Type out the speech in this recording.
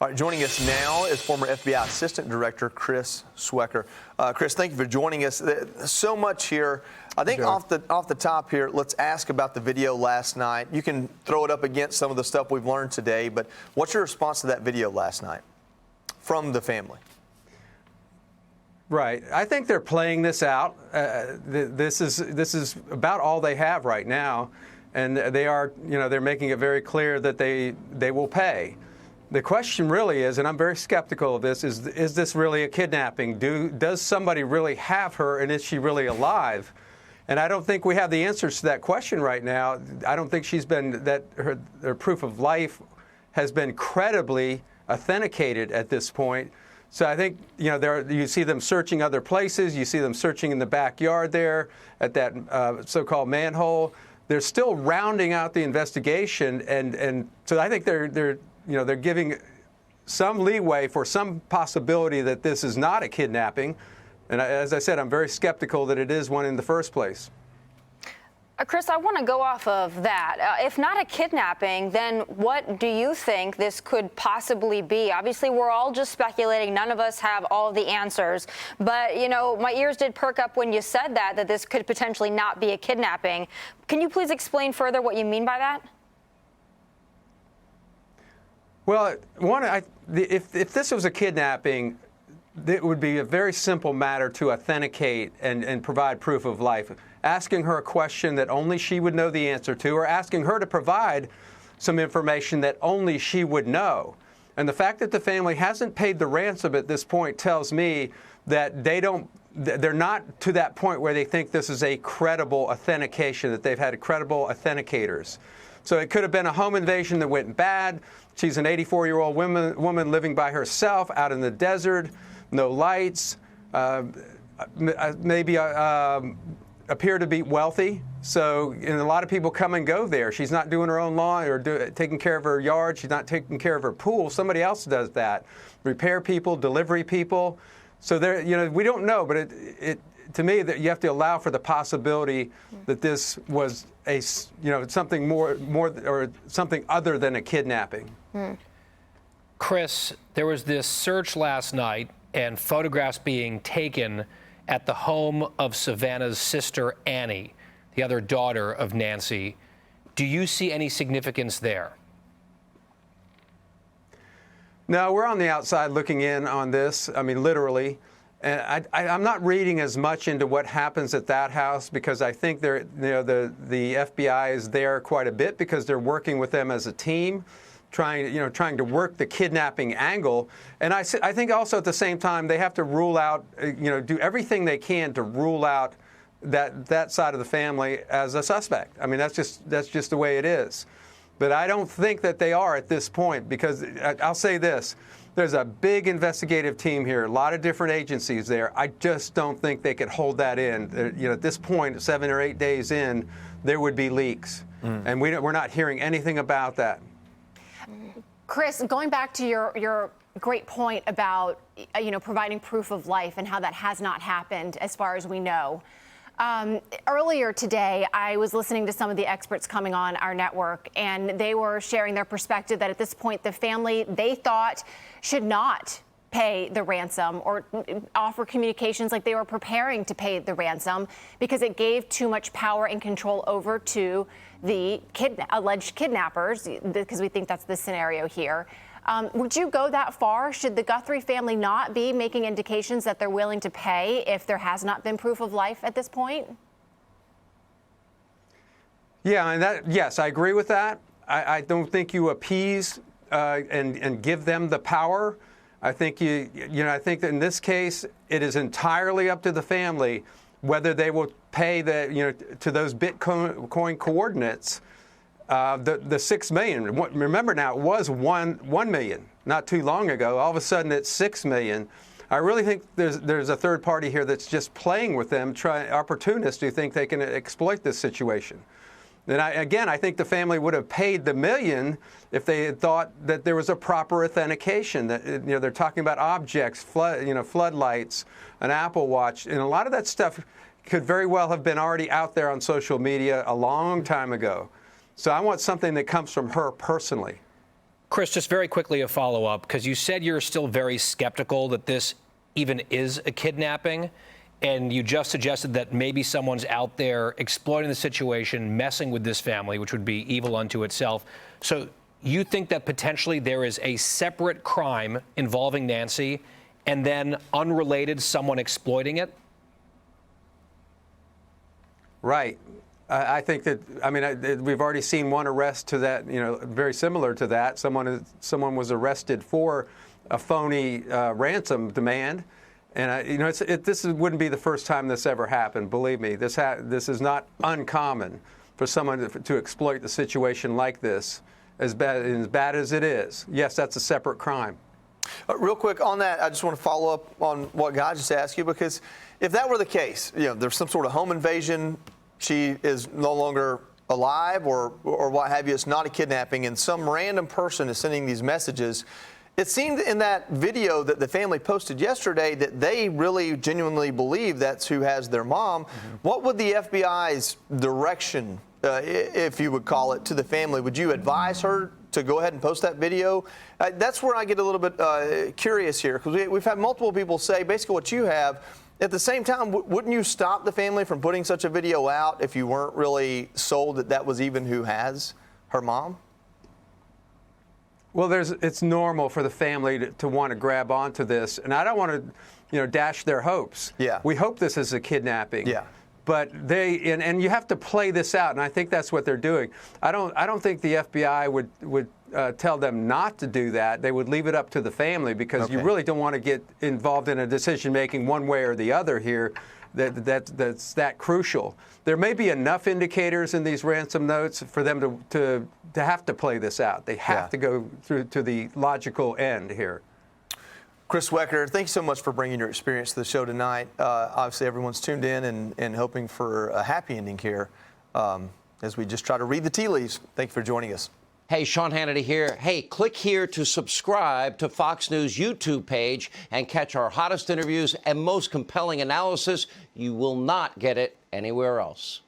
All right, joining us now is former FBI Assistant Director Chris Swecker. Chris, thank you for joining us. So much here. I think off the top here, let's ask about the video last night. You can throw it up against some of the stuff we've learned today, but what's your response to that video last night from the family? Right. I think they're playing this out. This is about all they have right now, and they are, they're making it very clear that they will pay. The question really is, and I'm very skeptical of this, is this really a kidnapping? Does somebody really have her, and is she really alive? And I don't think we have the answers to that question right now. I don't think her proof of life has been credibly authenticated at this point. So I think, you see them searching other places. You see them searching in the backyard there at that so-called manhole. They're still rounding out the investigation, and so I think they're giving some leeway for some possibility that this is not a kidnapping. And as I said, I'm very skeptical that it is one in the first place. Chris, I want to go off of that. If not a kidnapping, then what do you think this could possibly be? Obviously, we're all just speculating. None of us have all of the answers. But, my ears did perk up when you said that this could potentially not be a kidnapping. Can you please explain further what you mean by that? Well, if this was a kidnapping, it would be a very simple matter to authenticate and provide proof of life. Asking her a question that only she would know the answer to, or asking her to provide some information that only she would know. And the fact that the family hasn't paid the ransom at this point tells me that they're not to that point where they think this is a credible authentication, that they've had credible authenticators. So it could have been a home invasion that went bad. She's an 84-year-old woman living by herself out in the desert, no lights, maybe appear to be wealthy. So a lot of people come and go there. She's not doing her own lawn or taking care of her yard. She's not taking care of her pool. Somebody else does that. Repair people, delivery people. So we don't know, but to me, that you have to allow for the possibility that this was something more or something other than a kidnapping. Chris, there was this search last night and photographs being taken at the home of Savannah's sister, Annie, the other daughter of Nancy. Do you see any significance there? No, we're on the outside looking in on this. I mean, literally. And I'm not reading as much into what happens at that house, because I think the FBI is there quite a bit because they're working with them as a team, trying to work the kidnapping angle. And I think also at the same time they have to rule out, do everything they can to rule out that side of the family as a suspect. I mean, that's just the way it is. But I don't think that they are at this point, because I'll say this. There's a big investigative team here, a lot of different agencies there. I just don't think they could hold that in. At this point, 7 or 8 days in, there would be leaks. And we're not hearing anything about that. Chris, going back to your great point about, providing proof of life and how that has not happened as far as we know. Earlier today, I was listening to some of the experts coming on our network, and they were sharing their perspective that at this point, the family, they thought, should not pay the ransom or offer communications like they were preparing to pay the ransom, because it gave too much power and control over to the alleged kidnappers, because we think that's the scenario here. Would you go that far? Should the Guthrie family not be making indications that they're willing to pay if there has not been proof of life at this point? Yeah, and yes, I agree with that. I don't think you appease and give them the power. I think I think that in this case, it is entirely up to the family whether they will pay to those Bitcoin coordinates. The 6 million. Remember now, it was 1 million not too long ago. All of a sudden, it's 6 million. I really think there's a third party here that's just playing with them, opportunists who think they can exploit this situation. And I think the family would have paid the $1 million if they had thought that there was a proper authentication. That they're talking about objects, floodlights, an Apple Watch, and a lot of that stuff could very well have been already out there on social media a long time ago. So I want something that comes from her personally. Chris, just very quickly a follow-up, because you said you're still very skeptical that this even is a kidnapping, and you just suggested that maybe someone's out there exploiting the situation, messing with this family, which would be evil unto itself. So you think that potentially there is a separate crime involving Nancy and then unrelated someone exploiting it? Right. I think that, I mean, we've already seen one arrest to that, very similar to that. Someone was arrested for a phony ransom demand. And, this wouldn't be the first time this ever happened. Believe me, this is not uncommon for someone to exploit the situation like this, as bad as it is. Yes, that's a separate crime. Real quick on that, I just want to follow up on what God just asked you, because if that were the case, there's some sort of home invasion, she is no longer alive or what have you, it's not a kidnapping, and some random person is sending these messages. It seemed in that video that the family posted yesterday that they really genuinely believe that's who has their mom. Mm-hmm. What would the FBI's direction, if you would call it, to the family? Would you advise her to go ahead and post that video? That's where I get a little bit curious here, because we've had multiple people say basically what you have. At the same time, wouldn't you stop the family from putting such a video out if you weren't really sold that that was even who has her mom? Well, it's normal for the family to want to grab onto this, and I don't want to, dash their hopes. Yeah. We hope this is a kidnapping. Yeah. But and you have to play this out, and I think that's what they're doing. I don't think the FBI would tell them not to do that. They would leave it up to the family, because you really don't want to get involved in a decision making one way or the other here. That's that crucial. There may be enough indicators in these ransom notes for them to have to play this out. They have to go through to the logical end here. Chris Swecker, thank you so much for bringing your experience to the show tonight. Obviously, everyone's tuned in and hoping for a happy ending here as we just try to read the tea leaves. Thank you for joining us. Hey, Sean Hannity here. Hey, click here to subscribe to Fox News YouTube page and catch our hottest interviews and most compelling analysis. You will not get it anywhere else.